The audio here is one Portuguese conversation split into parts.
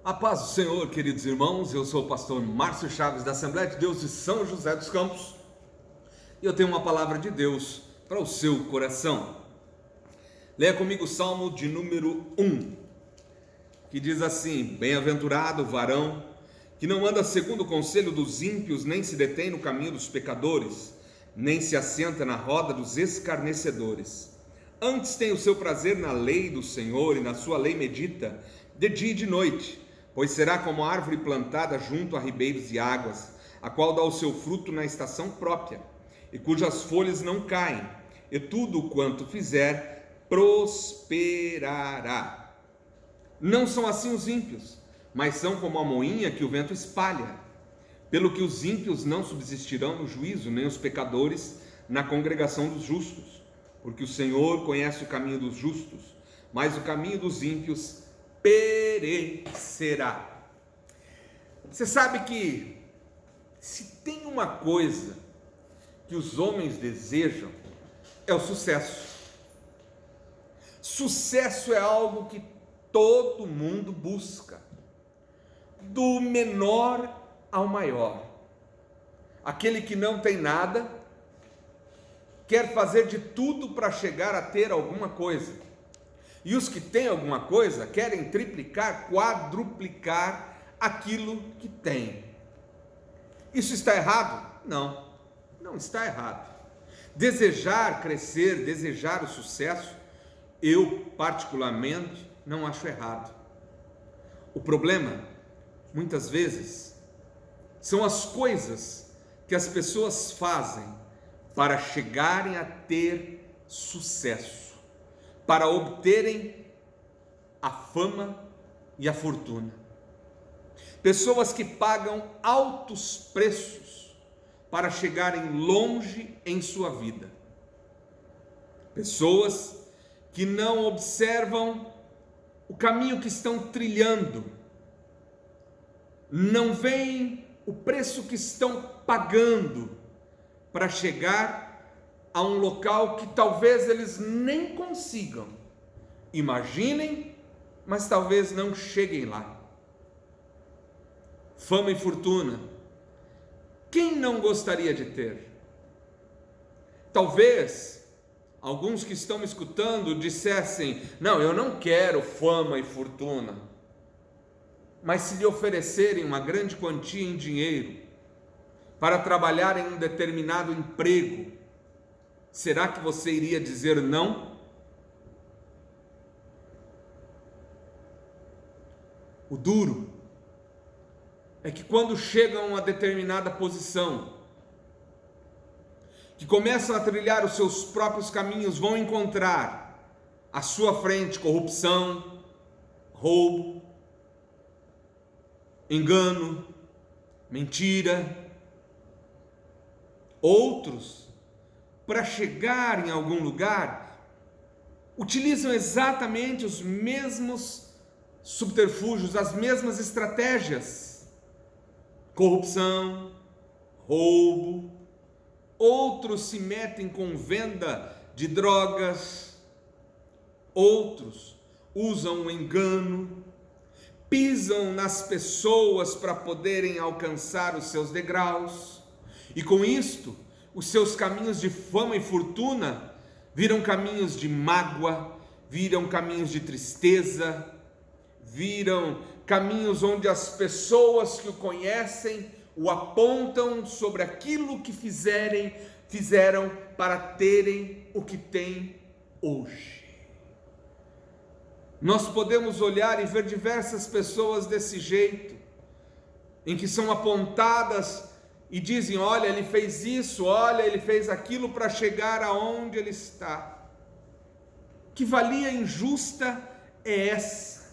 A paz do Senhor, queridos irmãos, eu sou o pastor Márcio Chaves da Assembleia de Deus de São José dos Campos e eu tenho uma palavra de Deus para o seu coração. Leia comigo o Salmo de número 1, que diz assim: Bem-aventurado o varão que não anda segundo o conselho dos ímpios, nem se detém no caminho dos pecadores, nem se assenta na roda dos escarnecedores. Antes tem o seu prazer na lei do Senhor, e na sua lei medita de dia e de noite. Pois será como a árvore plantada junto a ribeiros de águas, a qual dá o seu fruto na estação própria, e cujas folhas não caem, e tudo quanto fizer prosperará. Não são assim os ímpios, mas são como a moinha que o vento espalha. Pelo que os ímpios não subsistirão no juízo, nem os pecadores na congregação dos justos. Porque o Senhor conhece o caminho dos justos, mas o caminho dos ímpios perecerá. Você sabe que se tem uma coisa que os homens desejam, é o sucesso. Sucesso é algo que todo mundo busca, do menor ao maior. Aquele que não tem nada quer fazer de tudo para chegar a ter alguma coisa. E os que têm alguma coisa querem triplicar, quadruplicar aquilo que têm. Isso está errado? Não, não está errado. Desejar crescer, desejar o sucesso, eu particularmente não acho errado. O problema, muitas vezes, são as coisas que as pessoas fazem para chegarem a ter sucesso, para obterem a fama e a fortuna. Pessoas que pagam altos preços para chegarem longe em sua vida. Pessoas que não observam o caminho que estão trilhando, não veem o preço que estão pagando para chegar a um local que talvez eles nem consigam. Imaginem, mas talvez não cheguem lá. Fama e fortuna, quem não gostaria de ter? Talvez alguns que estão me escutando dissessem: não, eu não quero fama e fortuna. Mas se lhe oferecerem uma grande quantia em dinheiro para trabalhar em um determinado emprego, será que você iria dizer não? O duro é que quando chegam a uma determinada posição, que começam a trilhar os seus próprios caminhos, vão encontrar à sua frente corrupção, roubo, engano, mentira. Outros, para chegar em algum lugar, utilizam exatamente os mesmos subterfúgios, as mesmas estratégias: corrupção, roubo. Outros se metem com venda de drogas, outros usam o engano, pisam nas pessoas para poderem alcançar os seus degraus, e com isto os seus caminhos de fama e fortuna viram caminhos de mágoa, viram caminhos de tristeza, viram caminhos onde as pessoas que o conhecem o apontam sobre aquilo que fizeram para terem o que têm hoje. Nós podemos olhar e ver diversas pessoas desse jeito, em que são apontadas e dizem: olha, ele fez isso, olha, ele fez aquilo para chegar aonde ele está. Que valia injusta é essa?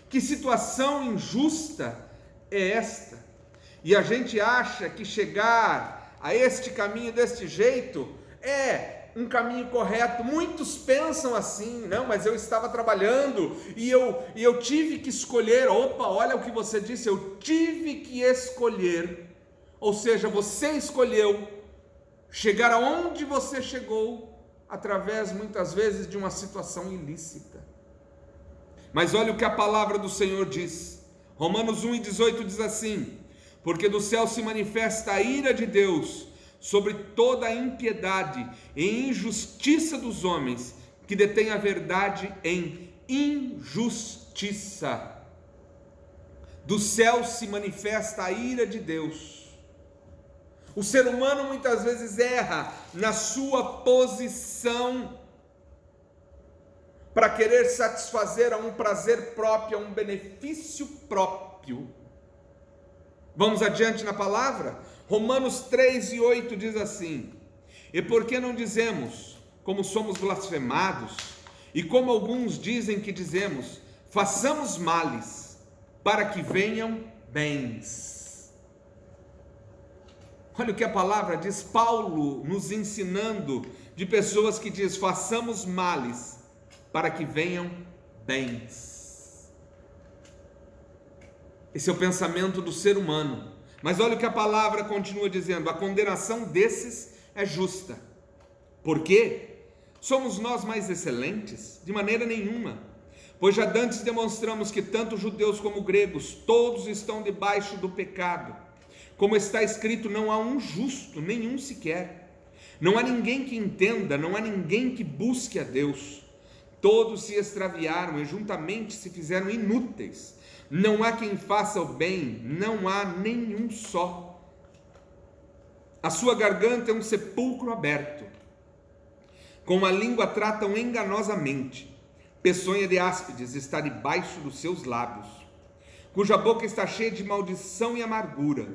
Que situação injusta é esta? E a gente acha que chegar a este caminho deste jeito é um caminho correto. Muitos pensam assim: não, mas eu estava trabalhando e eu tive que escolher. Opa, olha o que você disse, eu tive que escolher. Ou seja, você escolheu chegar aonde você chegou através, muitas vezes, de uma situação ilícita. Mas olha o que a palavra do Senhor diz: Romanos 1:18 diz assim: porque do céu se manifesta a ira de Deus sobre toda a impiedade e injustiça dos homens, que detêm a verdade em injustiça. Do céu se manifesta a ira de Deus. O ser humano muitas vezes erra na sua posição para querer satisfazer a um prazer próprio, a um benefício próprio. Vamos adiante na palavra? Romanos 3:8 diz assim: e por que não dizemos, como somos blasfemados, e como alguns dizem que dizemos, façamos males, para que venham bens. Olha o que a palavra diz, Paulo nos ensinando de pessoas que diz, façamos males, para que venham bens. Esse é o pensamento do ser humano. Mas olha o que a palavra continua dizendo, a condenação desses é justa. Por quê? Somos nós mais excelentes? De maneira nenhuma. Pois já dantes demonstramos que tanto judeus como gregos, todos estão debaixo do pecado. Como está escrito, não há um justo, nenhum sequer. Não há ninguém que entenda, não há ninguém que busque a Deus. Todos se extraviaram e juntamente se fizeram inúteis. Não há quem faça o bem, não há nenhum só. A sua garganta é um sepulcro aberto. Com a língua tratam enganosamente. Peçonha de áspides está debaixo dos seus lábios, cuja boca está cheia de maldição e amargura.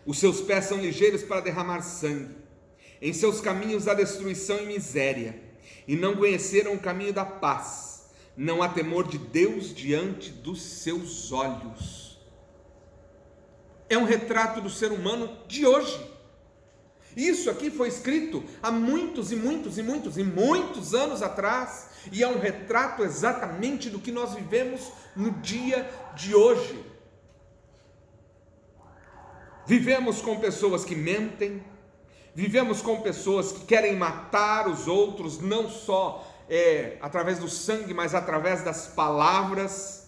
Os seus pés são ligeiros para derramar sangue. Em seus caminhos há destruição e miséria, e não conheceram o caminho da paz. Não há temor de Deus diante dos seus olhos. É um retrato do ser humano de hoje. Isso aqui foi escrito há muitos anos atrás, e é um retrato exatamente do que nós vivemos no dia de hoje. Vivemos com pessoas que mentem, vivemos com pessoas que querem matar os outros, não só através do sangue, mas através das palavras.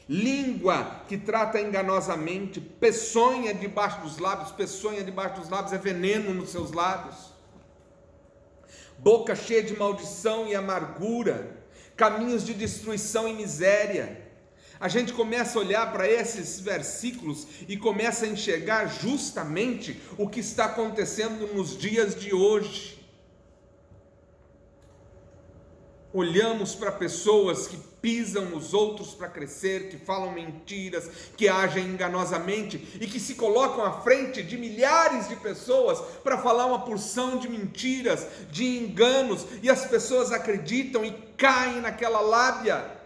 Língua que trata enganosamente, peçonha debaixo dos lábios é veneno nos seus lábios. Boca cheia de maldição e amargura, caminhos de destruição e miséria. A gente começa a olhar para esses versículos e começa a enxergar justamente o que está acontecendo nos dias de hoje. Olhamos para pessoas que pisam os outros para crescer, que falam mentiras, que agem enganosamente e que se colocam à frente de milhares de pessoas para falar uma porção de mentiras, de enganos, e as pessoas acreditam e caem naquela lábia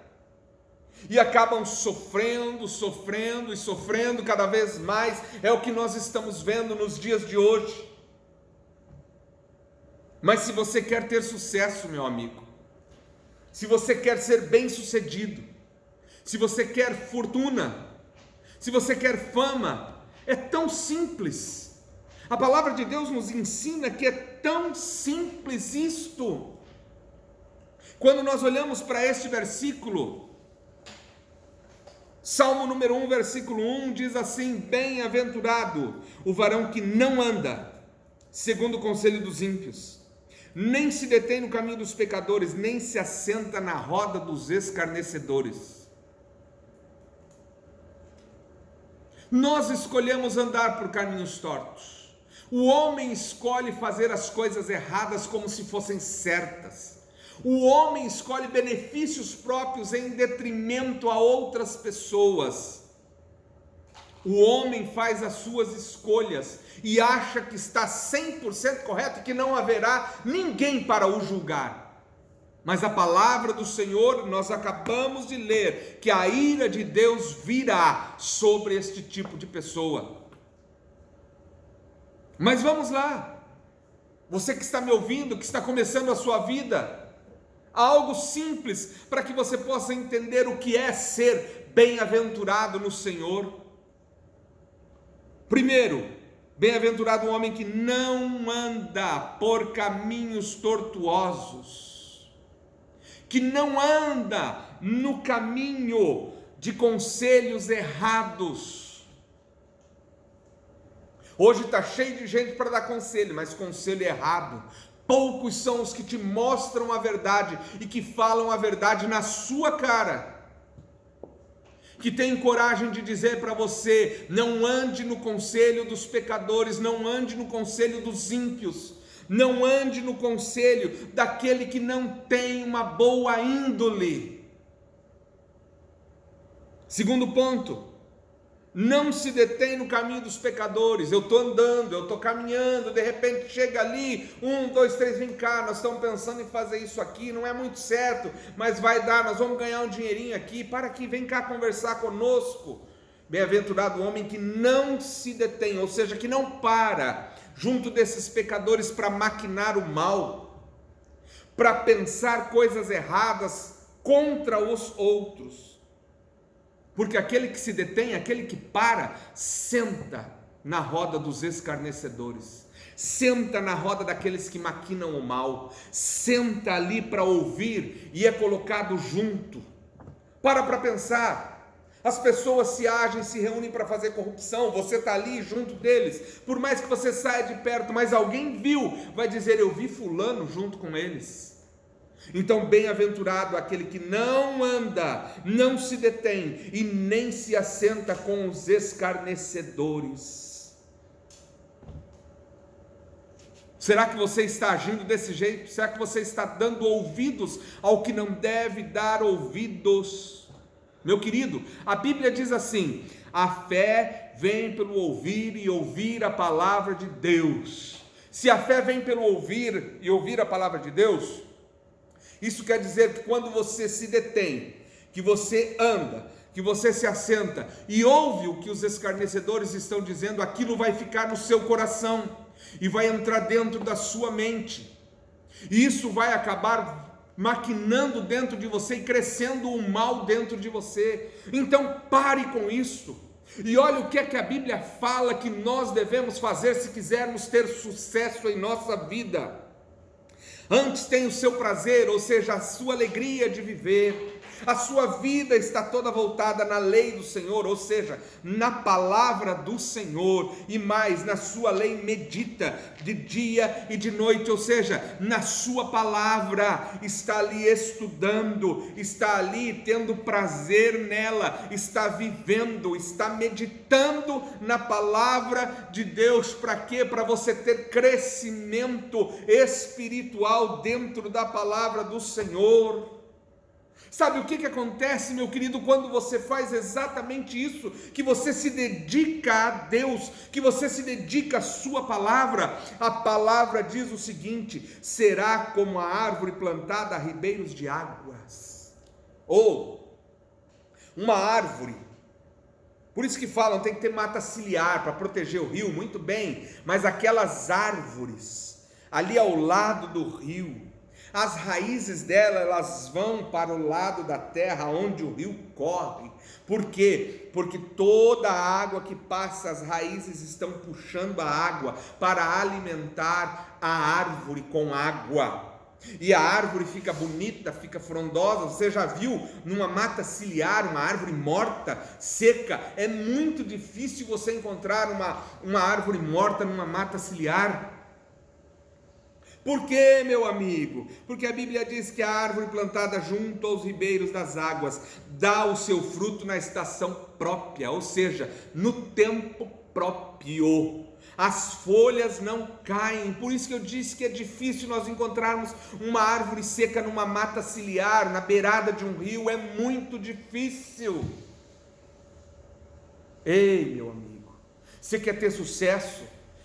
e acabam sofrendo cada vez mais. É o que nós estamos vendo nos dias de hoje. Mas se você quer ter sucesso, meu amigo, se você quer ser bem-sucedido, se você quer fortuna, se você quer fama, é tão simples. A palavra de Deus nos ensina que é tão simples isto. Quando nós olhamos para este versículo, Salmo número 1, versículo 1 diz assim: bem-aventurado o varão que não anda segundo o conselho dos ímpios, nem se detém no caminho dos pecadores, nem se assenta na roda dos escarnecedores. Nós escolhemos andar por caminhos tortos. O homem escolhe fazer as coisas erradas como se fossem certas. O homem escolhe benefícios próprios em detrimento a outras pessoas. O homem faz as suas escolhas e acha que está 100% correto, que não haverá ninguém para o julgar. Mas a palavra do Senhor, nós acabamos de ler, que a ira de Deus virá sobre este tipo de pessoa. Mas vamos lá, você que está me ouvindo, que está começando a sua vida, algo simples para que você possa entender o que é ser bem-aventurado no Senhor. Primeiro, bem-aventurado o homem que não anda por caminhos tortuosos, que não anda no caminho de conselhos errados. Hoje está cheio de gente para dar conselho, mas conselho errado. Poucos são os que te mostram a verdade e que falam a verdade na sua cara, que tem coragem de dizer para você: não ande no conselho dos pecadores, não ande no conselho dos ímpios, não ande no conselho daquele que não tem uma boa índole. Segundo ponto, não se detém no caminho dos pecadores. Eu estou andando, eu estou caminhando, de repente chega ali, 1, 2, 3, vem cá, nós estamos pensando em fazer isso aqui, não é muito certo, mas vai dar, nós vamos ganhar um dinheirinho aqui, para aqui, vem cá conversar conosco. Bem-aventurado o homem que não se detém, ou seja, que não para junto desses pecadores para maquinar o mal, para pensar coisas erradas contra os outros. Porque aquele que se detém, aquele que para, senta na roda dos escarnecedores, senta na roda daqueles que maquinam o mal, senta ali para ouvir e é colocado junto. Para pensar, as pessoas se agem, se reúnem para fazer corrupção, você está ali junto deles, por mais que você saia de perto, mas alguém viu, vai dizer: eu vi fulano junto com eles. Então, bem-aventurado aquele que não anda, não se detém e nem se assenta com os escarnecedores. Será que você está agindo desse jeito? Será que você está dando ouvidos ao que não deve dar ouvidos? Meu querido, a Bíblia diz assim: a fé vem pelo ouvir e ouvir a palavra de Deus. Se a fé vem pelo ouvir e ouvir a palavra de Deus, isso quer dizer que quando você se detém, que você anda, que você se assenta e ouve o que os escarnecedores estão dizendo, aquilo vai ficar no seu coração e vai entrar dentro da sua mente, e isso vai acabar maquinando dentro de você e crescendo o mal dentro de você. Então pare com isso e olha o que é que a Bíblia fala que nós devemos fazer se quisermos ter sucesso em nossa vida. Antes tem o seu prazer, ou seja, a sua alegria de viver. A sua vida está toda voltada na lei do Senhor, ou seja, na palavra do Senhor, e mais, na sua lei medita de dia e de noite, ou seja, na sua palavra, está ali estudando, está ali tendo prazer nela, está vivendo, está meditando na palavra de Deus. Para quê? Para você ter crescimento espiritual dentro da palavra do Senhor. Sabe o que acontece, meu querido, quando você faz exatamente isso, que você se dedica a Deus, que você se dedica à sua palavra? A palavra diz o seguinte: será como a árvore plantada a ribeiros de águas. Ou uma árvore, por isso que falam, tem que ter mata ciliar para proteger o rio, muito bem, mas aquelas árvores ali ao lado do rio, as raízes dela, elas vão para o lado da terra onde o rio corre. Por quê? Porque toda a água que passa, as raízes estão puxando a água para alimentar a árvore com água. E a árvore fica bonita, fica frondosa. Você já viu numa mata ciliar, uma árvore morta, seca? É muito difícil você encontrar uma árvore morta numa mata ciliar. Por quê, meu amigo? Porque a Bíblia diz que a árvore plantada junto aos ribeiros das águas dá o seu fruto na estação própria, ou seja, no tempo próprio. As folhas não caem. Por isso que eu disse que é difícil nós encontrarmos uma árvore seca numa mata ciliar, na beirada de um rio. É muito difícil. Ei, meu amigo, você quer ter sucesso?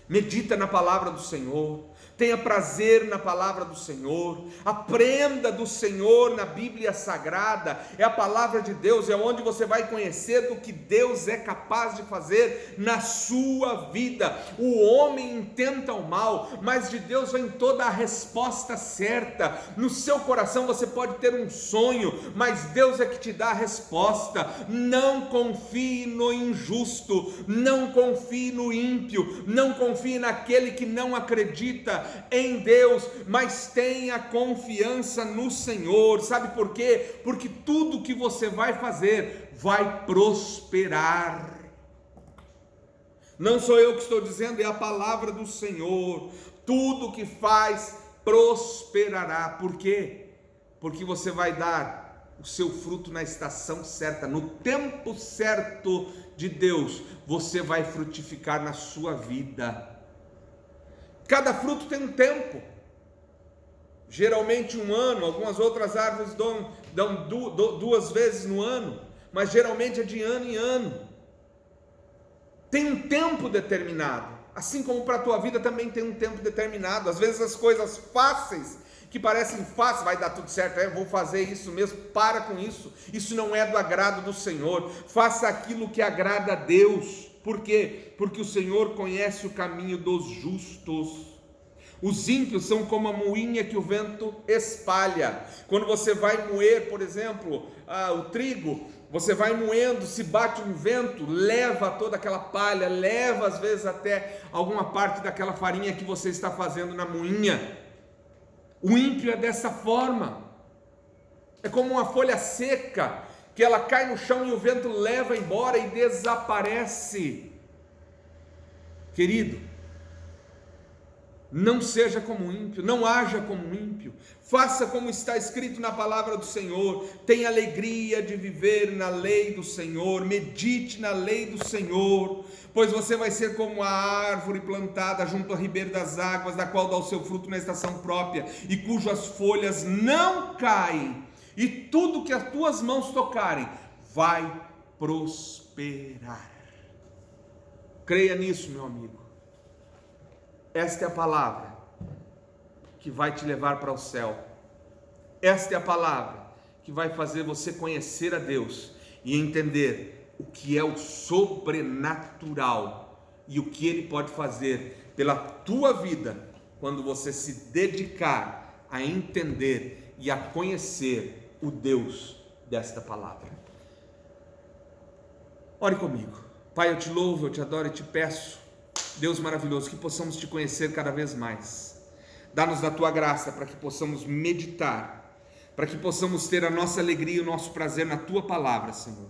Medita na palavra do Senhor. Tenha prazer na palavra do Senhor, aprenda do Senhor na Bíblia Sagrada. É a palavra de Deus, é onde você vai conhecer do que Deus é capaz de fazer na sua vida. O homem intenta o mal, mas de Deus vem toda a resposta certa. No seu coração você pode ter um sonho, mas Deus é que te dá a resposta. Não confie no injusto, não confie no ímpio, não confie naquele que não acredita em Deus, mas tenha confiança no Senhor. Sabe por quê? Porque tudo que você vai fazer vai prosperar. Não sou eu que estou dizendo, é a palavra do Senhor. Tudo que faz prosperará. Por quê? Porque você vai dar o seu fruto na estação certa, no tempo certo de Deus. Você vai frutificar na sua vida. Cada fruto tem um tempo. Geralmente um ano, algumas outras árvores dão 2 vezes no ano, mas geralmente é de ano em ano. Tem um tempo determinado, assim como para a tua vida também tem um tempo determinado. Às vezes as coisas fáceis, que parecem fáceis, vai dar tudo certo, vou fazer isso mesmo, para com isso. Isso não é do agrado do Senhor. Faça aquilo que agrada a Deus. Por quê? Porque o Senhor conhece o caminho dos justos. Os ímpios são como a moinha que o vento espalha. Quando você vai moer, por exemplo, o trigo, você vai moendo, se bate um vento, leva toda aquela palha, leva às vezes até alguma parte daquela farinha que você está fazendo na moinha. O ímpio é dessa forma. É como uma folha seca, que ela cai no chão e o vento leva embora e desaparece. Querido, não seja como ímpio, não haja como ímpio, faça como está escrito na palavra do Senhor. Tenha alegria de viver na lei do Senhor, medite na lei do Senhor, pois você vai ser como a árvore plantada junto ao ribeiro das águas, da qual dá o seu fruto na estação própria, e cujas folhas não caem, e tudo que as tuas mãos tocarem vai prosperar. Creia nisso, meu amigo. Esta é a palavra que vai te levar para o céu. Esta é a palavra que vai fazer você conhecer a Deus e entender o que é o sobrenatural e o que Ele pode fazer pela tua vida quando você se dedicar a entender e a conhecer o Deus desta palavra. Ore comigo. Pai, eu te louvo, eu te adoro e te peço, Deus maravilhoso, que possamos te conhecer cada vez mais. Dá-nos da tua graça para que possamos meditar, para que possamos ter a nossa alegria e o nosso prazer na tua palavra, Senhor.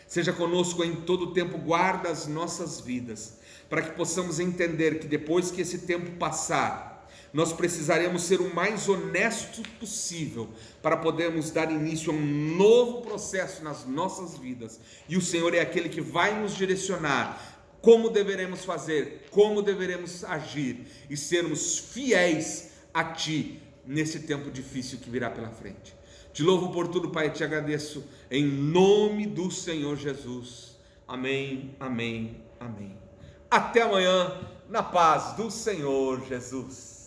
Seja conosco em todo o tempo, guarda as nossas vidas, para que possamos entender que depois que esse tempo passar, nós precisaremos ser o mais honesto possível para podermos dar início a um novo processo nas nossas vidas. E o Senhor é aquele que vai nos direcionar como deveremos fazer, como deveremos agir e sermos fiéis a Ti nesse tempo difícil que virá pela frente. Te louvo por tudo, Pai, e te agradeço em nome do Senhor Jesus. Amém, amém, amém. Até amanhã, na paz do Senhor Jesus.